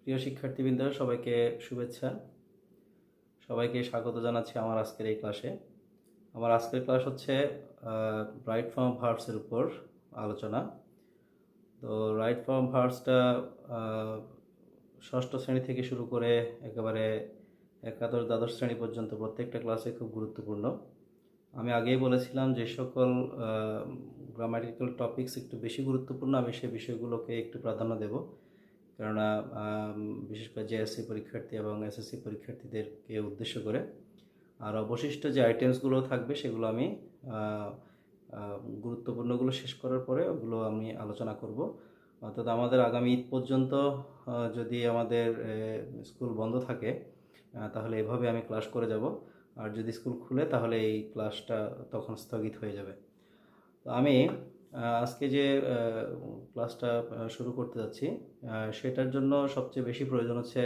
প্রিয় শিক্ষার্থীবৃন্দ, সবাইকে শুভেচ্ছা। সবাইকে স্বাগত জানাচ্ছি আমার আজকের এই ক্লাসে। আমার আজকের ক্লাস হচ্ছে রাইট ফর্ম ভার্বসের উপর আলোচনা। তো রাইট ফর্ম ভার্বসটা ষষ্ঠ শ্রেণী থেকে শুরু করে একেবারে একাদশ দ্বাদশ শ্রেণী পর্যন্ত প্রত্যেকটা ক্লাসে খুব গুরুত্বপূর্ণ। আমি আগেই বলেছিলাম যে সকল গ্রামাটিক্যাল টপিকস একটু বেশি গুরুত্বপূর্ণ, আমি সেই বিষয়গুলোকে একটু প্রাধান্য দেব, কেননা বিশেষ করে জেএসসি পরীক্ষার্থী এবং এসএসসি পরীক্ষার্থীদেরকে উদ্দেশ্য করে। আর অবশিষ্ট যে আইটেমসগুলো থাকবে সেগুলো আমি গুরুত্বপূর্ণগুলো শেষ করার পরে ওগুলো আমি আলোচনা করব। অর্থাৎ আমাদের আগামী ঈদ পর্যন্ত যদি আমাদের স্কুল বন্ধ থাকে তাহলে এভাবে আমি ক্লাস করে যাব, আর যদি স্কুল খুলে তাহলে এই ক্লাসটা তখন স্থগিত হয়ে যাবে। তো আমি আজকে যে ক্লাসটা শুরু করতে যাচ্ছি সেটার জন্য সবচেয়ে বেশি প্রয়োজন হচ্ছে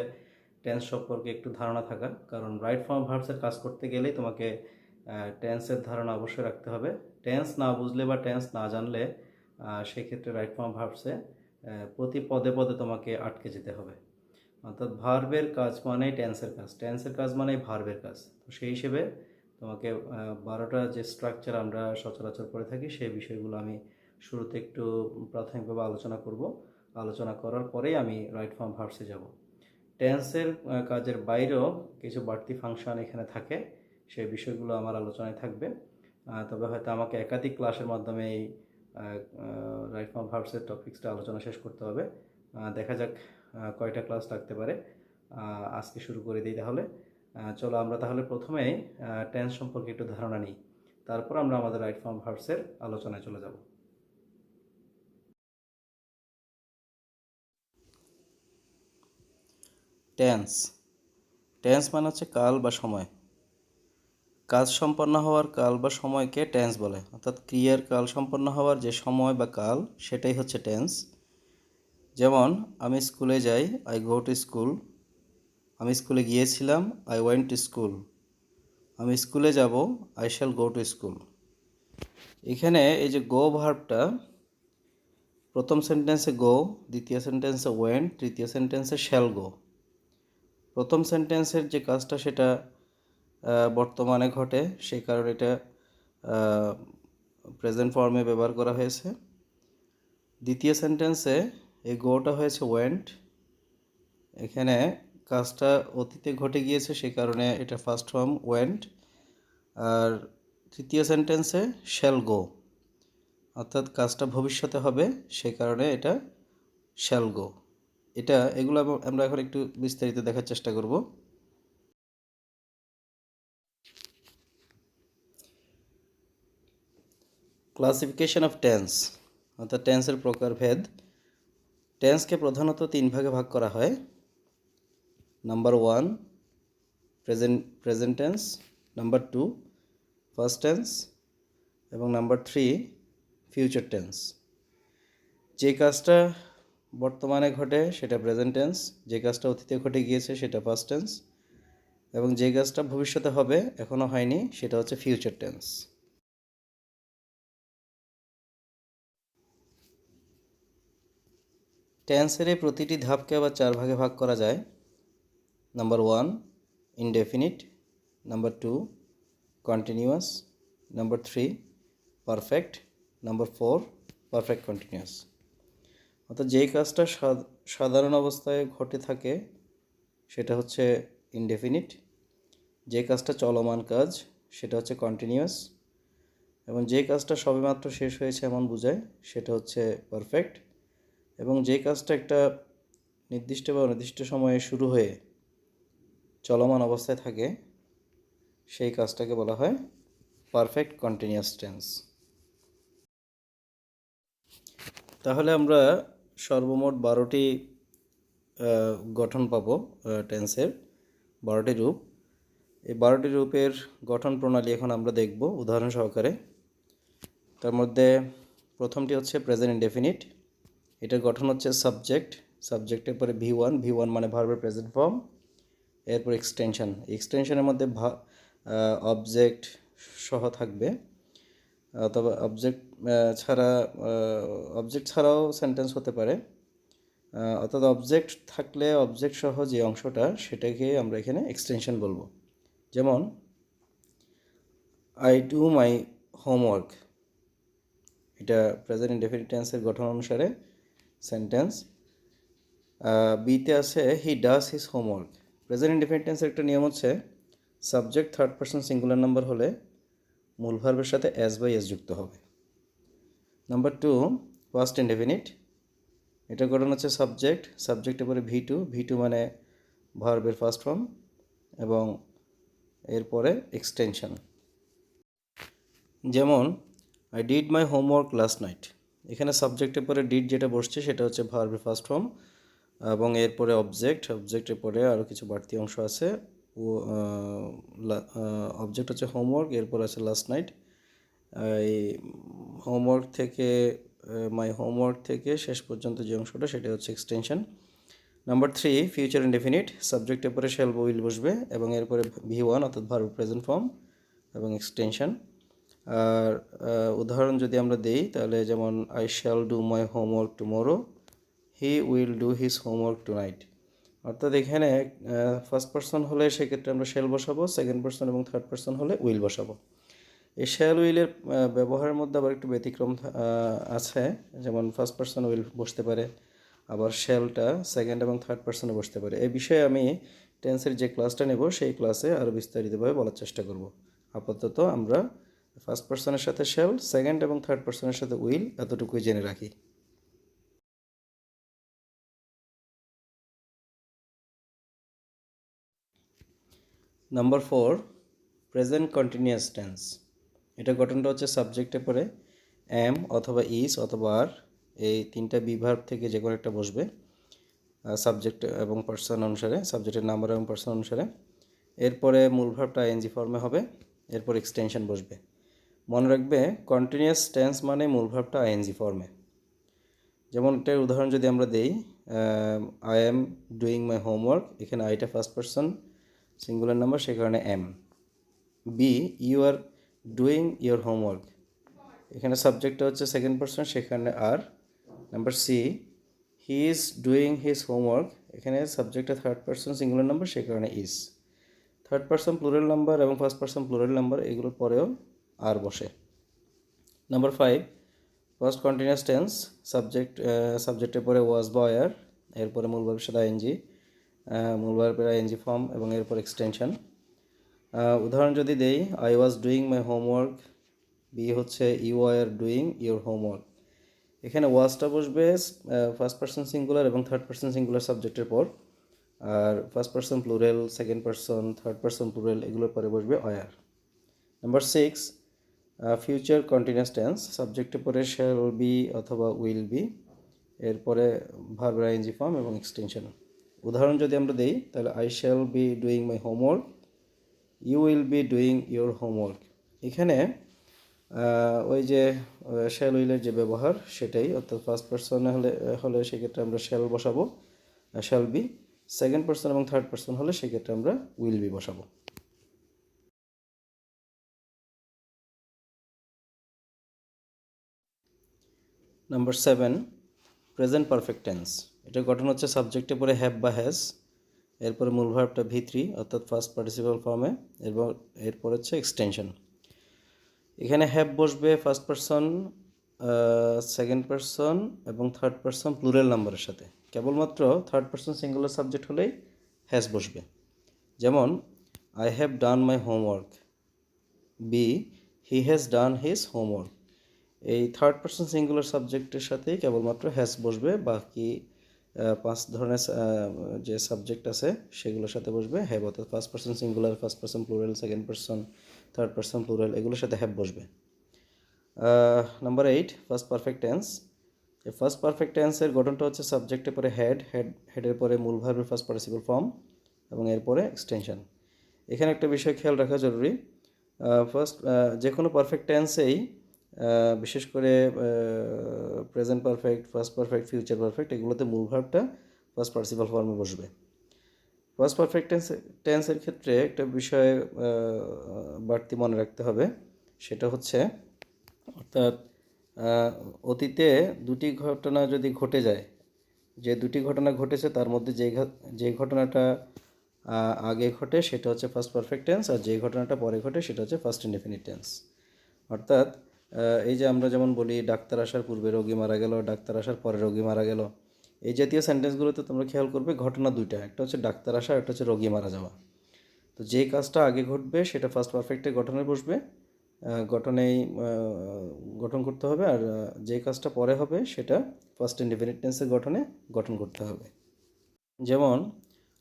টেন্স সম্পর্কে একটু ধারণা থাকা, কারণ রাইট ফর্ম ভার্বসের কাজ করতে গেলেই তোমাকে টেন্সের ধারণা অবশ্যই রাখতে হবে। টেন্স না বুঝলে বা টেন্স না জানলে সেক্ষেত্রে রাইট ফর্ম ভার্বসে প্রতি পদে পদে তোমাকে আটকে যেতে হবে। অর্থাৎ ভার্বের কাজ মানেই টেন্সের কাজ, টেন্সের কাজ মানেই ভার্বের কাজ। তো সেই হিসেবে তোমাকে 12টা যে স্ট্রাকচার আমরা সচরাচর করে থাকি সেই বিষয়গুলো আমি শুরুতে একটু প্রাথমিকভাবে আলোচনা করব। আলোচনা করার পরেই আমি রাইট ফর্ম ভার্বসে যাব। টেন্সের কাজের বাইরেও কিছু বাড়তি ফাংশন এখানে থাকে, সেই বিষয়গুলো আমার আলোচনায় থাকবে। তবে হয়তো আমাকে একাধিক ক্লাসের মাধ্যমে এই রাইট ফর্ম ভার্বসের টপিক্সটা আলোচনা শেষ করতে হবে। দেখা যাক কয়টা ক্লাস লাগতে পারে। আজকে শুরু করে দিই তাহলে। চলো আমরা তাহলে প্রথমেই টেন্স সম্পর্কে একটু ধারণা নিই, তারপর আমরা আমাদের রাইট ফর্ম ভার্বসের আলোচনায় চলে যাব। টেন্স টেন্স মানে হচ্ছে কাল বা সময়। কাজ সম্পন্ন হওয়ার কাল বা সময়কে টেন্স বলে, অর্থাৎ ক্রিয়ার কাল সম্পন্ন হওয়ার যে সময় বা কাল সেটাই হচ্ছে টেন্স। যেমন আমি স্কুলে যাই, আই গো টু স্কুল। আমি স্কুলে গিয়েছিলাম, আই ওয়েন্ট টু স্কুল। আমি স্কুলে যাব, I shall go to school. এখানে এই যে গো ভার্বটা প্রথম সেন্টেন্সে গো, দ্বিতীয় সেন্টেন্সে ওয়েন্ট, তৃতীয় সেন্টেন্সে শ্যাল গো। প্রথম সেন্টেন্সের যে কাজটা সেটা বর্তমানে ঘটে, সেই কারণে এটা প্রেজেন্ট ফর্মে ব্যবহার করা হয়েছে। দ্বিতীয় সেন্টেন্সে এই গোটা হয়েছে ওয়েন্ট, এখানে কাজটা অতীতে ঘটে গিয়েছে সেই কারণে এটা ফার্স্ট ফর্ম ওয়েন্ট। আর তৃতীয় সেন্টেন্সে শ্যাল গো, অর্থাৎ কাজটা ভবিষ্যতে হবে সেই কারণে এটা শ্যাল গো। এগুলো আমরা এখন একটু বিস্তারিত দেখার চেষ্টা করব। ক্লাসিফিকেশন অফ টেন্স, অর্থাৎ টেন্সের প্রকারভেদ। টেন্সকে প্রধানত 3 ভাগে ভাগ করা হয়। Number 1 present tense, number 2 first tense এবং নাম্বার 3 ফিউচার টেন্স। যে কাজটা বর্তমানে ঘটে সেটা প্রেজেন্ট টেন্স, যে কাজটা অতীতে ঘটে গিয়েছে সেটা ফার্স্ট টেন্স, এবং যে কাজটা ভবিষ্যতে হবে এখনও হয়নি সেটা হচ্ছে ফিউচার টেন্স। টেন্সের এই প্রতিটি ধাপকে আবার 4 ভাগে ভাগ করা যায়। Number 1 indefinite, number 2 continuous, number 3 perfect, number 4 perfect continuous. অর্থাৎ যেই কাজটা সাধারণ অবস্থায় ঘটে থাকে সেটা হচ্ছে ইনডেফিনিট, যে কাজটা চলমান কাজ সেটা হচ্ছে কন্টিনিউয়াস, এবং যে কাজটা সবেমাত্র শেষ হয়েছে এমন বোঝায় সেটা হচ্ছে পারফেক্ট, এবং যে কাজটা একটা নির্দিষ্ট বা অনির্দিষ্ট সময়ে শুরু হয়ে চলমান অবস্থায় থাকে সেই কাজটাকে বলা হয় পারফেক্ট কন্টিনিউয়াস টেন্স। তাহলে আমরা সর্বমোট 12টি গঠন পাবো টেন্সের, 12টি রূপ। এই 12টি রূপের গঠন প্রণালী এখন আমরা দেখব উদাহরণ সহকারে। তার মধ্যে প্রথমটি হচ্ছে প্রেজেন্ট ইনডেফিনিট। এটার গঠন হচ্ছে সাবজেক্টের পরে ভি ওয়ান মানে ভার্বের প্রেজেন্ট ফর্ম, এরপর এক্সটেনশনের মধ্যে অবজেক্ট সহ থাকবে, তবে অবজেক্ট ছাড়াও সেন্টেন্স হতে পারে। অর্থাৎ অবজেক্ট থাকলে অবজেক্ট সহ যে অংশটা সেটাকে আমরা এখানে এক্সটেনশন বলবো। যেমন আই ডু মাই হোমওয়ার্ক, এটা প্রেজেন্ট ইনডেফিনিট টেন্সের গঠন অনুসারে সেন্টেন্স। বিতে আছে he does his homework. Present indefinite টেন্সের একটা নিয়ম হচ্ছে subject third person singular number হলে মূল ভার্বের সাথে এস বাই এস যুক্ত হবে। নাম্বার 2 পাস্ট ইনডেফিনিট, এটা গঠন হচ্ছে সাবজেক্টের পরে ভি টু মানে ভার্বের ফার্স্ট ফর্ম এবং এরপরে এক্সটেনশন। যেমন I did my homework last night, এখানে সাবজেক্টের পরে ডিড যেটা বসছে সেটা হচ্ছে ভার্বের ফার্স্ট ফর্ম এবং এরপরে অবজেক্টের পরে আরও কিছু বাড়তি অংশ আছে। ও অবজেক্ট হচ্ছে হোমওয়ার্ক, এরপর আছে লাস্ট নাইট। এই হোমওয়ার্ক থেকে মাই হোমওয়ার্ক থেকে শেষ পর্যন্ত যে অংশটা সেটা হচ্ছে এক্সটেনশন। নাম্বার 3 ফিউচার ইনডেফিনিট, সাবজেক্টের পরে শ্যাল বা উইল বসবে এবং এরপরে V1 অর্থাৎ ভার্ব প্রেজেন্ট ফর্ম এবং এক্সটেনশন। আর উদাহরণ যদি আমরা দেই তাহলে যেমন I shall do my homework tomorrow, he will do his homework tonight. অর্থাৎ এখানে ফার্স্ট পারসন হলে সেক্ষেত্রে আমরা শ্যাল বসাবো, সেকেন্ড পারসন এবং থার্ড পারসন হলে উইল বসাবো। এই শ্যাল উইলের ব্যবহারের মধ্যে আবার একটু ব্যতিক্রম আছে, যেমন ফার্স্ট পারসন উইল বসতে পারে, আবার শ্যালটা সেকেন্ড এবং থার্ড পারসনে বসতে পারে। এই বিষয়ে আমি টেন্সের যে ক্লাসটা নেব সেই ক্লাসে আরও বিস্তারিতভাবে বলার চেষ্টা করব। আপাতত আমরা ফার্স্ট পারসনের সাথে শ্যাল, সেকেন্ড এবং থার্ড পারসনের সাথে উইল এতটুকুই জেনে রাখি। নাম্বার 4 প্রেজেন্ট কন্টিনিউয়াস টেন্স, এটা গঠনটা হচ্ছে সাবজেক্টের পরে এম অথবা ইজ অথবা আর, এই তিনটা বিভাগ থেকে যে কোনো একটা বসবে সাবজেক্ট এবং পার্সন অনুসারে, সাবজেক্টের নাম্বার এবং পার্সন অনুসারে। এরপরে মূল ভার্বটা আইএনজি ফর্মে হবে, এরপর এক্সটেনশন বসবে। মনে রাখবে কন্টিনিউয়াস টেন্স মানে মূল ভার্বটা আইএনজি ফর্মে। যেমন এটার উদাহরণ যদি আমরা দেই, I am doing my homework, এখানে আইটা ফার্স্ট পারসন সিঙ্গুলার নাম্বার, সে কারণে am. B you are doing your homework, এখানে সাবজেক্টটা হচ্ছে সেকেন্ড পারসন, সেখানে are. Number C he is doing his homework, এখানে সাবজেক্টটা থার্ড পারসন সিঙ্গুলার নাম্বার, সে কারণে is. Third person plural number এবং ফার্স্ট পারসন প্লুরাল নাম্বার এগুলোর পরেও আর বসে। নাম্বার 5 ফার্স্ট কন্টিনিউয়াস টেন্স, সাবজেক্টের পরে ওয়াজ বা ওয়ার, এরপরে মূল ভার্বের সাথে আইএনজি, মূল ভার্বের আইএনজি ফর্ম এবং এরপর এক্সটেনশন। উদাহরণ যদি দেই, I was doing my homework, B হচ্ছে you are doing your homework, এখানে ওয়াজটা বসবে ফার্স্ট পারসন সিঙ্গুলার এবং থার্ড পারসন সিঙ্গুলার সাবজেক্টের পর, আর first person plural, second person, third person plural এগুলোর পরে বসবে were. Number 6 future continuous tense, সাবজেক্টের পরে শ্যাল বি অথবা উইল বি, এরপরে ভার্বের আইএনজি ফর্ম এবং এক্সটেনশন। উদাহরণ যদি আমরা দেই তাহলে I shall be doing my homework, you will be doing your homework. এখানে ওই যে শ্যাল উইলের যে ব্যবহার সেটাই, অর্থাৎ ফার্স্ট পারসনে হলে সেক্ষেত্রে আমরা শ্যাল বসাবো, শ্যাল বি। সেকেন্ড পারসন এবং থার্ড পারসন হলে সেক্ষেত্রে আমরা উইল বি বসাবো। নাম্বার 7 প্রেজেন্ট পারফেক্ট টেন্স, এটা গঠন হচ্ছে সাবজেক্টের পরে হ্যাভ বা হ্যাজ, এরপরে মূল ভার্বটা V3 অর্থাৎ ফার্স্ট পার্টিসিপাল ফর্মে এবং এরপর হচ্ছে এক্সটেনশন। এখানে হ্যাভ বসবে ফার্স্ট পারসন, সেকেন্ড পারসন এবং থার্ড পারসন প্লুরাল নাম্বারের সাথে, কেবলমাত্র থার্ড পারসন সিঙ্গুলার সাবজেক্ট হলেই হ্যাজ বসবে। যেমন I have done my homework, B he has done his homework, এই থার্ড পারসন সিঙ্গুলার সাবজেক্টের সাথেই কেবলমাত্র হ্যাজ বসবে, বাকি 5 ধরনের যে সাবজেক্ট আছে সেগুলোর সাথে বসবে হ্যাভ, অর্থাৎ first person singular, first person plural, second person, third person plural এগুলোর সাথে হ্যাভ বসবে। নাম্বার 8 ফার্স্ট পারফেক্ট টেন্স, এই ফার্স্ট পারফেক্ট টেন্সের গঠনটা হচ্ছে সাবজেক্টের পরে হেডের পরে মূল ভার্বের ফার্স্ট পার্টিসিপল ফর্ম এবং এরপরে এক্সটেনশন। এখানে একটা বিষয় খেয়াল রাখা জরুরি, যে কোনো পারফেক্ট টেন্সেই বিশেষ করে present perfect, first perfect, future perfect এগুলোতে মূল ভার্বটা ফার্স্ট পার্টিসিপাল ফর্মে বসবে। ফার্স্ট পারফেক্ট টেন্সের ক্ষেত্রে একটা বিষয় বাড়তি মনে রাখতে হবে, সেটা হচ্ছে অর্থাৎ অতীতে দুটি ঘটনা যদি ঘটে যায়, যে দুটি ঘটনা ঘটেছে তার মধ্যে যে ঘটনাটা আগে ঘটে সেটা হচ্ছে ফার্স্ট পারফেক্ট টেন্স, আর যে ঘটনাটা পরে ঘটে সেটা হচ্ছে ফার্স্ট ইনডেফিনিট টেন্স। অর্থাৎ এই যে আমরা যেমন বলি ডাক্তার আসার পূর্বে রোগী মারা গেল, ডাক্তার আসার পরে রোগী মারা গেল, এই জাতীয় সেন্টেন্সগুলোতে তোমরা খেয়াল করবে ঘটনা দুইটা, একটা হচ্ছে ডাক্তার আসা, একটা হচ্ছে রোগী মারা যাওয়া। তো যে কাজটা আগে ঘটবে সেটা ফার্স্ট পারফেক্টে গঠনে বসবে, গঠনেই গঠন করতে হবে, আর যে কাজটা পরে হবে সেটা ফার্স্ট ইনডেফিনিট টেন্সের গঠনে গঠন করতে হবে। যেমন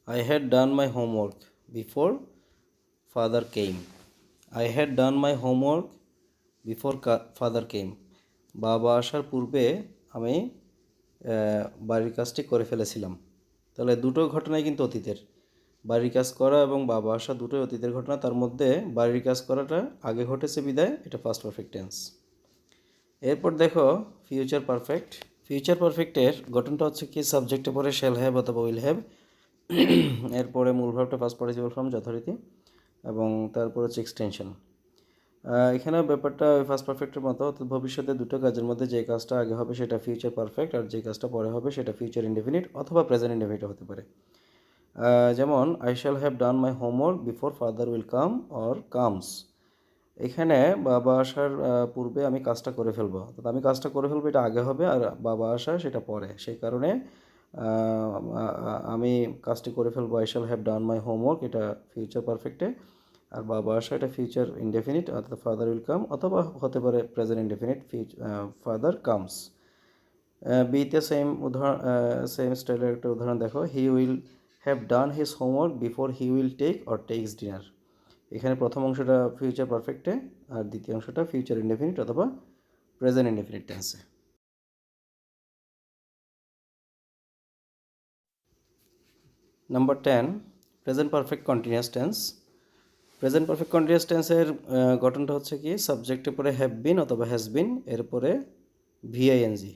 I had done my homework before father came. I had done my homework before father came. বাবা আসার পূর্বে আমি বাড়ির কাজটি করে ফেলেছিলাম। তাহলে দুটো ঘটনাই কিন্তু অতীতের, বাড়ির কাজ করা এবং বাবা আসা দুটোই অতীতের ঘটনা, তার মধ্যে বাড়ির কাজ করাটা আগে ঘটেছে বিদায় এটা ফার্স্ট পারফেক্ট টেন্স। এরপর দেখো ফিউচার পারফেক্ট। ফিউচার পারফেক্টের গঠনটা হচ্ছে কি সাবজেক্টে পরে শ্যাল হ্যাভ অথবা উইল হ্যাভ, এরপরে মূল ভার্বটা ফার্স্ট পার্টিসিপল ফর্ম যথারীতি, এবং তারপর হচ্ছে এক্সটেনশন। এখানে ব্যাপারটা ফার্স্ট পারফেক্টের মতো, অর্থাৎ ভবিষ্যতে দুটো কাজের মধ্যে যে কাজটা আগে হবে সেটা ফিউচার পারফেক্ট, আর যে কাজটা পরে হবে সেটা ফিউচার ইনডেফিনিট অথবা প্রেজেন্ট ইনডেফিনিট হতে পারে। যেমন I shall have done my homework before father will come or comes. এখানে বাবা আসার পূর্বে আমি কাজটা করে ফেলবো, অর্থাৎ আমি কাজটা করে ফেলবো এটা আগে হবে, আর বাবা আসা সেটা পরে, সেই কারণে আমি কাজটি করে ফেলবো। I shall have done my homework এটা ফিউচার পারফেক্টে, আর বাবা আসা এটা ফিউচার ইনডেফিনিট, অর্থাৎ ফাদার উইল কাম, অথবা হতে পারে প্রেজেন্ট ইনডেফিনিট ফাদার কামস। বিতে সেম স্টাইলের একটা উদাহরণ দেখো, he will have done his homework before he will take or takes dinner. এখানে প্রথম অংশটা ফিউচার পারফেক্টে, আর দ্বিতীয় অংশটা ফিউচার ইনডেফিনিট অথবা প্রেজেন্ট ইনডেফিনিট টেন্সে। Number 10, present perfect continuous tense. Present perfect continuous টেন্সের গঠনটা হচ্ছে কি সাবজেক্টের পরে হ্যাভ বিন অথবা হ্যাজ বিন, এরপরে ভিআইএনজি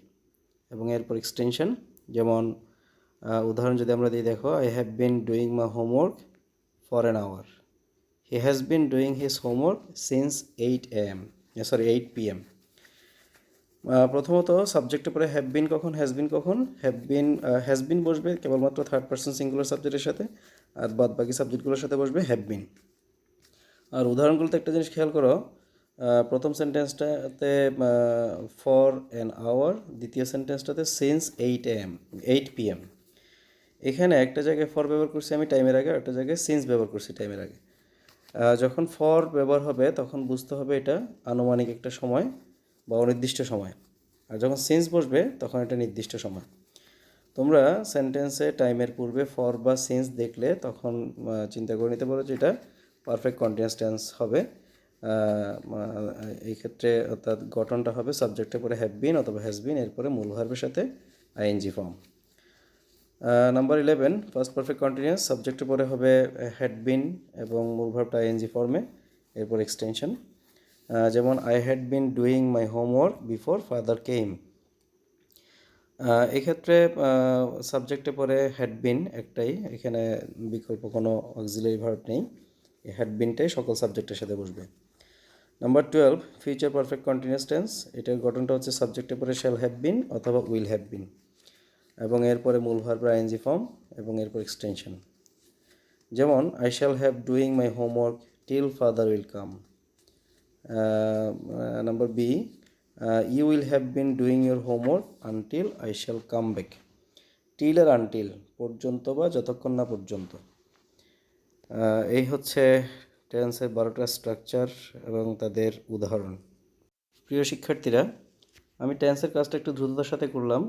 এবং এরপর এক্সটেনশন। যেমন উদাহরণ যদি আমরা দিই দেখো, I have been doing my homework for an hour. He has been doing his homework since 8 PM। প্রথমত সাবজেক্টের পরে হ্যাভ বিন কখন, হ্যাজ বিন বসবে কেবলমাত্র থার্ড পারসন সিঙ্গুলার সাবজেক্টের সাথে, আর বাদ বাকি সাবজেক্টগুলোর সাথে বসবে হ্যাভ বিন। আর উদাহরণগুলোতে একটা জিনিস খেয়াল করো, প্রথম সেন্টেন্সটাতে ফর অ্যান আওয়ার, দ্বিতীয় সেন্টেন্সটাতে সিন্স 8 PM। এখানে একটা জায়গায় ফর ব্যবহার করছি আমি টাইমের আগে, একটা জায়গায় সিন্স ব্যবহার করছি টাইমের আগে। যখন ফর ব্যবহার হবে তখন বুঝতে হবে এটা আনুমানিক একটা সময় বা অনির্দিষ্ট সময়, আর যখন সিন্স বসবে তখন এটা নির্দিষ্ট সময়। তোমরা সেন্টেন্সে টাইমের পূর্বে ফর বা সিন্স দেখলে তখন চিন্তা করে নিতে পারো যে এটা পারফেক্ট কন্টিনিউয়াস টেন্স হবে। এই ক্ষেত্রে অর্থাৎ গঠনটা হবে সাবজেক্টের পরে হ্যাভ বিন অথবা হ্যাজ বিন, এরপরে মূল ভার্বের সাথে ING form. Number 11, first perfect continuous, সাবজেক্টের পরে হবে হ্যাড বিন এবং মূল ভার্বটা আইএনজি ফর্মে, এরপর এক্সটেনশন। যেমন I had been doing my homework before father came. এক্ষেত্রে সাবজেক্টে পরে হ্যাড বিন একটাই, এখানে বিকল্প কোনো অক্সিলারি ভার্ব নেই, এই হ্যাড বিনটাই সকল সাবজেক্টের সাথে বসবে। Number 12, future perfect continuous tense, এটার গঠনটা হচ্ছে সাবজেক্টে পরে শ্যাল হ্যাভ বিন অথবা উইল হ্যাভ বিন, এবং এরপরে মূল ভার্ব আইএনজি ফর্ম এবং এরপর এক্সটেনশন। যেমন I shall have doing my homework till father will come. Number B, you will have been doing your homework until I shall come back. Till আর until, পর্যন্ত বা যতক্ষণ না পর্যন্ত। এই হচ্ছে টেন্সের 12টা স্ট্রাকচার এবং তাদের উদাহরণ। প্রিয় শিক্ষার্থীরা, আমি টেন্সের কাজটা একটু দ্রুততার সাথে করলাম,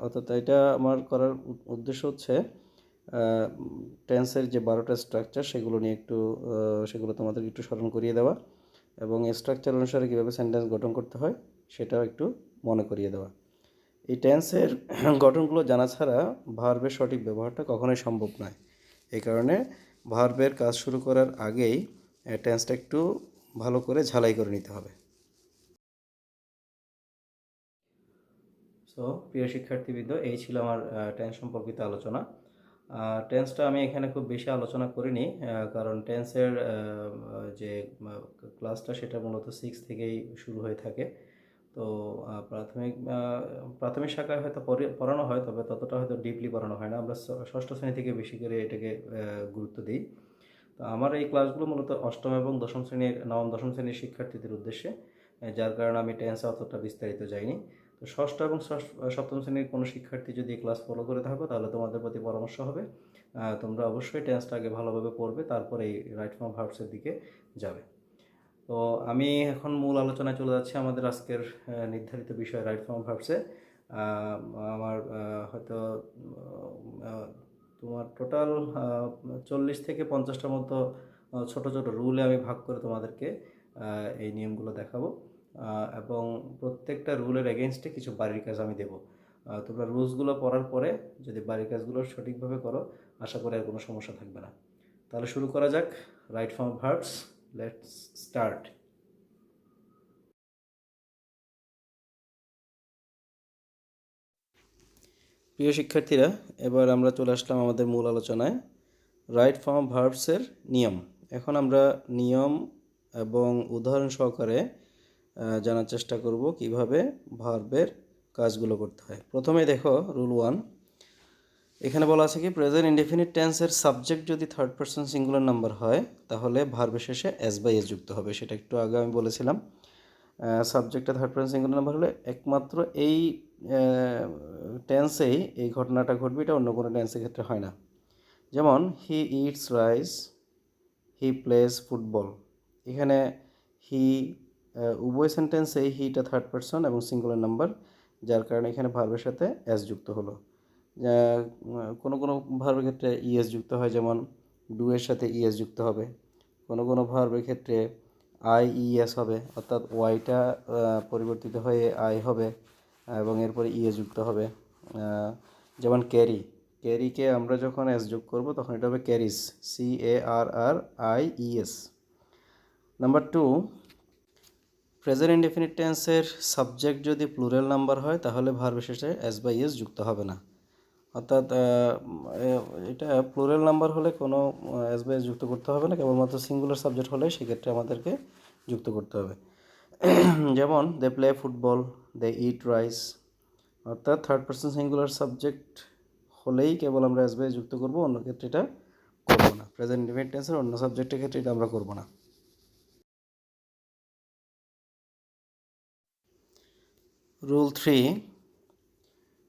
অর্থাৎ এটা আমার করার উদ্দেশ্য হচ্ছে টেন্সের যে 12টা স্ট্রাকচার সেগুলো তোমাদের একটু স্মরণ করিয়ে দেওয়া, এবং এই স্ট্রাকচার অনুসারে কীভাবে সেন্টেন্স গঠন করতে হয় সেটাও একটু মনে করিয়ে দেওয়া। এই টেন্সের গঠনগুলো জানা ছাড়া ভার্বের সঠিক ব্যবহারটা কখনোই সম্ভব নয়। এই কারণে ভার্বের কাজ শুরু করার আগেই টেন্সটা একটু ভালো করে ঝালাই করে নিতে হবে। সো প্রিয় শিক্ষার্থীবৃন্দ, এই ছিল আমার টেন্স সম্পর্কিত আলোচনা। টেন্সটা আমি এখানে খুব বেশি আলোচনা করিনি, কারণ টেন্সের যে ক্লাসটা সেটা মূলত 6 থেকেই শুরু হয়ে থাকে। তো প্রাথমিক শাখায় হয়তো পড়ানো হয়, তবে ততটা হয়তো ডিপলি পড়ানো হয় না। আমরা ষষ্ঠ শ্রেণী থেকে বেশি করে এটাকে গুরুত্ব দিই। তো আমার এই ক্লাসগুলো মূলত অষ্টম এবং নবম দশম শ্রেণীর শিক্ষার্থীদের উদ্দেশ্যে, যার কারণে আমি টেন্সে অতটা বিস্তারিত যাইনি। তো ষষ্ঠ এবং সপ্তম শ্রেণীর কোনো শিক্ষার্থী যদি এই ক্লাস ফলো করে থাকো, তাহলে তোমাদের প্রতি পরামর্শ হবে তোমরা অবশ্যই টেন্সটা আগে ভালোভাবে পড়বে, তারপরে এই রাইট ফর্ম ভার্বসের দিকে যাবে। তো আমি এখন মূল আলোচনায় চলে যাচ্ছি আমাদের আজকের নির্ধারিত বিষয় রাইট ফর্ম ভার্বসে। আমার হয়তো তোমার টোটাল 40 থেকে 50টার মতো ছোট ছোট রুলে আমি ভাগ করে তোমাদেরকে এই নিয়মগুলো দেখাবো, এবং প্রত্যেকটা রুলের এগেনস্টে কিছু বাড়ির কাজ আমি দেবো। তোমরা রুলসগুলো পড়ার পরে যদি বাড়ির কাজগুলো সঠিকভাবে করো, আশা করি আর কোনো সমস্যা থাকবে না। তাহলে শুরু করা যাক right form verbs. Let's start. প্রিয় শিক্ষার্থীরা, এবার আমরা চলে আসলাম আমাদের মূল আলোচনায়, রাইট ফর্ম ভার্বসের নিয়ম। এখন আমরা নিয়ম এবং উদাহরণ সহকারে জানার চেষ্টা করব কিভাবে ভার্বের কাজগুলো করতে হয়। প্রথমে দেখো রুল 1, এখানে বলা আছে কি প্রেজেন্ট ইনডেফিনিট টেন্সের সাবজেক্ট যদি থার্ড পারসন সিঙ্গুলার নাম্বার হয়, তাহলে ভার্বের শেষে এস বাই এস যুক্ত হবে। সেটা একটু আগে আমি বলেছিলাম। সাবজেক্টটা থার্ড পারসন সিঙ্গুলার নাম্বার হলে একমাত্র এই টেন্সেই এই ঘটনাটা ঘটবে, এটা অন্য কোনো টেন্সের ক্ষেত্রে হয় না। যেমন he eats rice, he plays football. এখানে হি উভয় সেন্টেন্সেই হিটা থার্ড পারসন এবং সিঙ্গুলার নাম্বার, যার কারণে এখানে ভার্বের সাথে এস যুক্ত হলো। কোনো কোনো ভার্বের ক্ষেত্রে ইএস যুক্ত হয়, যেমন ডু এর সাথে ইএস যুক্ত হবে। কোনো কোনো ভার্বের ক্ষেত্রে আই ইএস হবে, অর্থাৎ ওয়াইটা পরিবর্তিত হয়ে আই হবে এবং এরপরে ইএস যুক্ত হবে। যেমন ক্যারি, ক্যারিকে আমরা যখন এস যোগ করব তখন এটা হবে ক্যারিস, CARRIES। নাম্বার 2, প্রেজেন্ট ইনডেফিনিট টেন্সের সাবজেক্ট যদি প্লুরাল নাম্বার হয়, তাহলে ভার্বের শেষে এস বাই এস যুক্ত হবে না। অর্থাৎ এটা প্লুরাল নাম্বার হলে কোনো এস বাই এস যুক্ত করতে হবে না, কেবলমাত্র সিঙ্গুলার সাবজেক্ট হলে সেক্ষেত্রে আমাদেরকে যুক্ত করতে হবে। যেমন they play football, they eat rice. অর্থাৎ থার্ড পারসন সিঙ্গুলার সাবজেক্ট হলেই কেবল আমরা এস বাই এস যুক্ত করব, অন্য ক্ষেত্রে এটা করব না। প্রেজেন্ট ইনডেফিনিট টেন্সের অন্য সাবজেক্টের ক্ষেত্রে এটা আমরা করব না। রুল 3,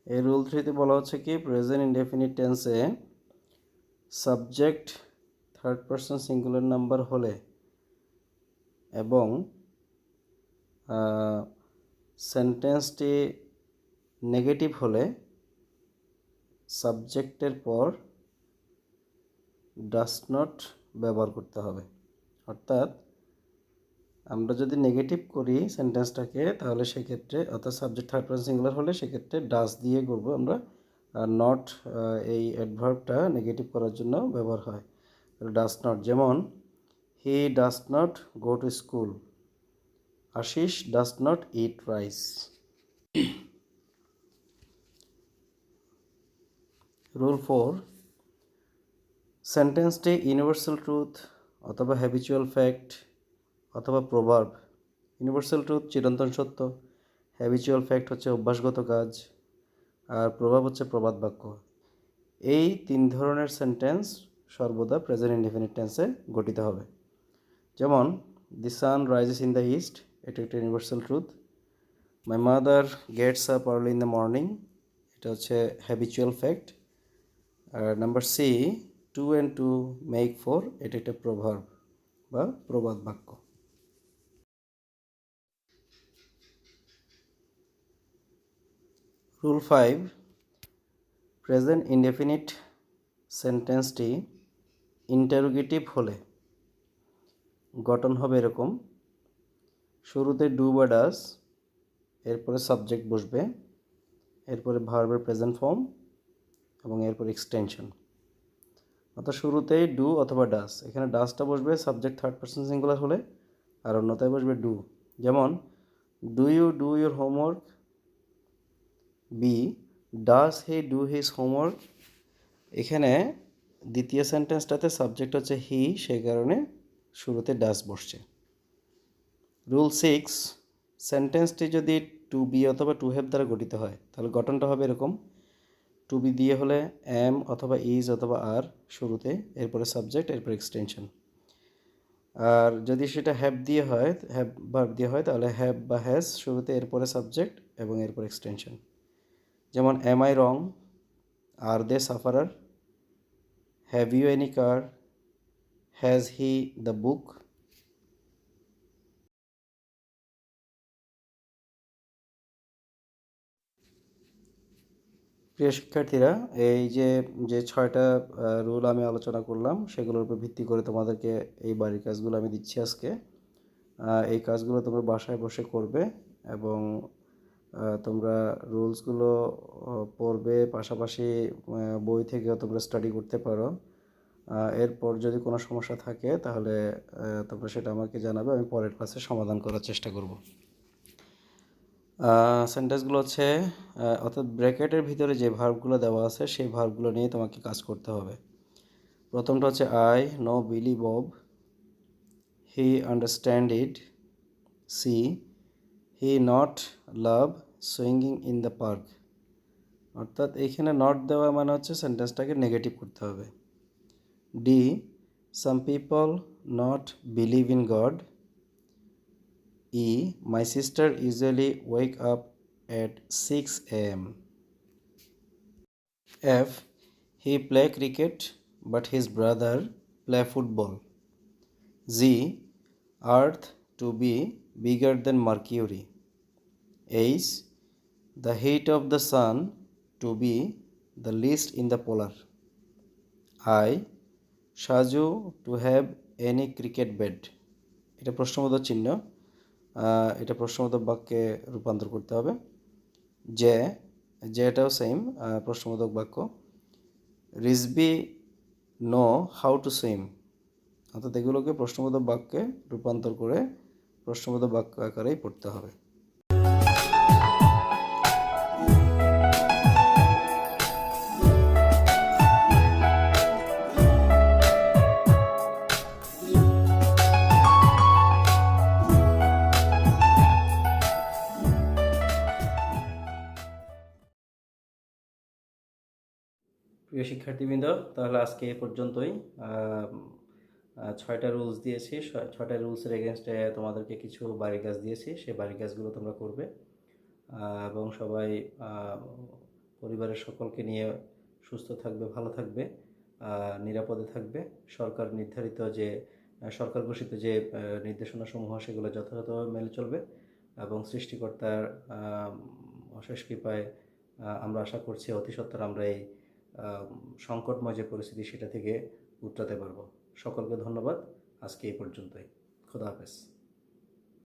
এই রুল 3তে বলা হচ্ছে কি প্রেজেন্ট ইনডেফিনিট টেন্সে subject third person singular number হলে এবং সেন্টেন্সটি নেগেটিভ হলে সাবজেক্টের পর ডাস নট ব্যবহার করতে হবে। অর্থাৎ আমরা যদি নেগেটিভ করি সেন্টেন্সটাকে, তাহলে সেক্ষেত্রে অর্থাৎ সাবজেক্ট থার্ড পারসন সিঙ্গুলার হলে সেক্ষেত্রে ডাস দিয়ে করবো আমরা, আর নট এই অ্যাডভার্বটা নেগেটিভ করার জন্য ব্যবহার হয়। ডাস নট, যেমন he does not go to school, Ashis does not eat rice. Rule 4, সেন্টেন্সটি ইউনিভার্সাল ট্রুথ অথবা হ্যাবিচুয়াল ফ্যাক্ট অথবা প্রভার্ব। ইউনিভার্সাল ট্রুথ চিরন্তন সত্য, হ্যাবিচুয়াল ফ্যাক্ট হচ্ছে অভ্যাসগত কাজ, আর প্রভাব হচ্ছে প্রবাদ বাক্য। এই 3 ধরনের সেন্টেন্স সর্বদা প্রেজেন্ট ইনডেফিনিট টেন্সে গঠিত হবে। যেমন the sun rises in the east, এটা একটা universal truth. My mother gets up early in the morning, এটা হচ্ছে হ্যাবিচুয়াল ফ্যাক্ট। আর নাম্বার সি, 2 and 2 make 4, এটা একটা প্রভার্ব বা প্রবাদ বাক্য। রুল 5, প্রেজেন্ট ইনডেফিনিট সেন্টেন্সটি ইন্টারোগেটিভ হলে গঠন হবে এরকম: শুরুতে ডু বা ডাস, এরপরে সাবজেক্ট বসবে, এরপরে ভার্বের প্রেজেন্ট ফর্ম এবং এরপর এক্সটেনশন। অর্থাৎ শুরুতেই ডু অথবা ডাস, এখানে ডাসটা বসবে সাবজেক্ট থার্ড পারসন সিঙ্গুলার হলে, আর অন্যথায় বসবে ডু। যেমন do you do your homework, B does he do his homework. এখানে দ্বিতীয় সেন্টেন্সটাতে সাবজেক্ট হচ্ছে হি, সেই কারণে শুরুতে ডাস বসছে। রুল 6, সেন্টেন্সটি যদি টু বি অথবা টু হ্যাভ দ্বারা গঠিত হয়, তাহলে গঠনটা হবে এরকম: টু বি দিয়ে হলে এম অথবা ইজ অথবা আর শুরুতে, এরপরে সাবজেক্ট, এরপর এক্সটেনশন। আর যদি সেটা হ্যাভ দিয়ে হয়, হ্যাভ ভার্ব দিয়ে হয়, তাহলে হ্যাভ বা হ্যাজ শুরুতে, এরপরে সাবজেক্ট এবং এরপর এক্সটেনশন। যেমন am I wrong, are they sufferer, have you any car, has he the book. প্রিয় শিক্ষার্থীরা, এই যে যে 6টা রুল আমি আলোচনা করলাম, সেগুলোর উপর ভিত্তি করে তোমাদেরকে এই বাড়ির কাজগুলো আমি দিচ্ছি আজকে। এই কাজগুলো তোমরা বাসায় বসে করবে এবং তোমরা রুলসগুলো পড়বে, পাশাপাশি বই থেকেও তোমরা স্টাডি করতে পারো। এরপর যদি কোনো সমস্যা থাকে তাহলে তোমরা সেটা আমাকে জানাবে, আমি পরের ক্লাসে সমাধান করার চেষ্টা করব। সেন্টেন্সগুলো হচ্ছে, অর্থাৎ ব্র্যাকেটের ভিতরে যে ভার্বগুলো দেওয়া আছে সেই ভার্বগুলো নিয়ে তোমাকে কাজ করতে হবে। প্রথমটা হচ্ছে I know Billy Bob, he understand it, see he not love swinging in the park. অর্থাৎ এইখানে নট দেওয়া মানে হচ্ছে সেন্টেন্সটাকে নেগেটিভ করতে হবে। D some people not believe in god. E. My sister usually wake up at 6 a.m. F. He play cricket but his brother play football. G. Earth to be bigger than Mercury. H. The heat of the sun to be the least in the polar. I. Shaju to have any cricket bat. এটা প্রশ্নবোধক চিহ্ন, এটা প্রশ্নবোধক বাক্যে রূপান্তর করতে হবে। যেটাও সেম প্রশ্নবোধক বাক্য। Rizvi know how to swim, অর্থাৎ এগুলোকে প্রশ্নবোধক বাক্যে রূপান্তর করে প্রশ্নবোধক বাক্য আকারেই পড়তে হবে। প্রিয় শিক্ষার্থীবৃন্দ, তাহলে আজকে এ পর্যন্তই। 6টা রুলস দিয়েছি, 6টা রুলসের এগেনস্টে তোমাদেরকে কিছু বাড়ির কাজ দিয়েছি, সেই বাড়ির কাজগুলো তোমরা করবে এবং সবাই পরিবারের সকলকে নিয়ে সুস্থ থাকবে, ভালো থাকবে, নিরাপদে থাকবে। সরকার নির্ধারিত যে সরকার ঘোষিত যে নির্দেশনাসমূহ সেগুলো যথাযথভাবে মেনে চলবে এবং সৃষ্টিকর্তার অশেষ কৃপায় আমরা আশা করছি অতি সত্বর আমরা এই সংকটময় যে পরিস্থিতি সেটা থেকে উতরাতে পারবো। সকলকে ধন্যবাদ। আজকে এই পর্যন্তই। খোদা হাফেজ।